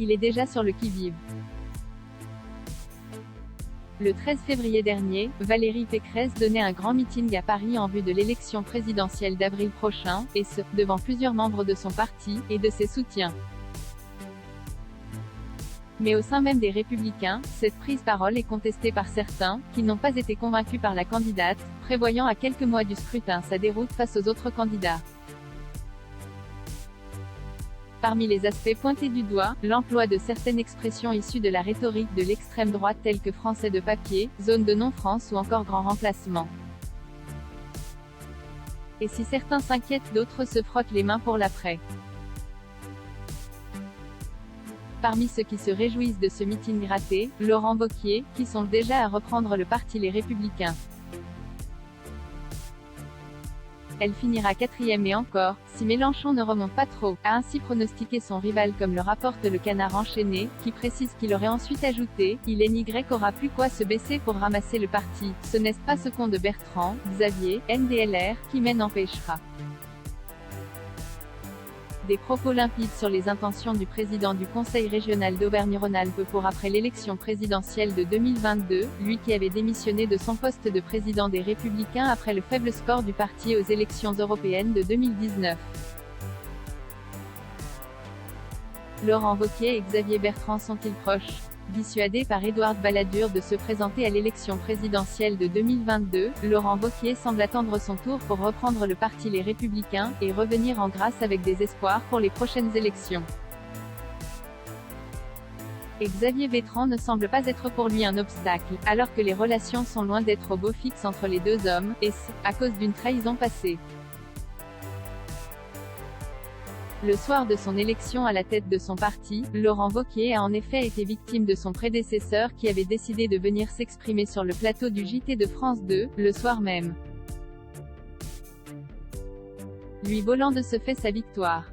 il est déjà sur le qui-vive. Le 13 février dernier, Valérie Pécresse donnait un grand meeting à Paris en vue de l'élection présidentielle d'avril prochain, et ce, devant plusieurs membres de son parti, et de ses soutiens. Mais au sein même des Républicains, cette prise parole est contestée par certains, qui n'ont pas été convaincus par la candidate, prévoyant à quelques mois du scrutin sa déroute face aux autres candidats. Parmi les aspects pointés du doigt, l'emploi de certaines expressions issues de la rhétorique de l'extrême droite telles que français de papier, zone de non-France ou encore grand remplacement. Et si certains s'inquiètent, d'autres se frottent les mains pour l'après. Parmi ceux qui se réjouissent de ce meeting raté, Laurent Wauquiez, qui songe déjà à reprendre le parti Les Républicains. Elle finira 4e et encore, si Mélenchon ne remonte pas trop, a ainsi pronostiqué son rival comme le rapporte le Canard enchaîné, qui précise qu'il aurait ensuite ajouté, il NY aura plus quoi se baisser pour ramasser le parti, ce n'est pas ce con de Bertrand, Xavier, NDLR, qui mène empêchera. Des propos limpides sur les intentions du président du Conseil régional d'Auvergne-Rhône-Alpes pour après l'élection présidentielle de 2022, lui qui avait démissionné de son poste de président des Républicains après le faible score du parti aux élections européennes de 2019. Laurent Wauquiez et Xavier Bertrand sont-ils proches? Dissuadé par Édouard Balladur de se présenter à l'élection présidentielle de 2022, Laurent Wauquiez semble attendre son tour pour reprendre le parti Les Républicains, et revenir en grâce avec des espoirs pour les prochaines élections. Et Xavier Bertrand ne semble pas être pour lui un obstacle, alors que les relations sont loin d'être au beau fixe entre les deux hommes, et ce, à cause d'une trahison passée. Le soir de son élection à la tête de son parti, Laurent Wauquiez a en effet été victime de son prédécesseur qui avait décidé de venir s'exprimer sur le plateau du JT de France 2, le soir même, lui volant de ce fait sa victoire.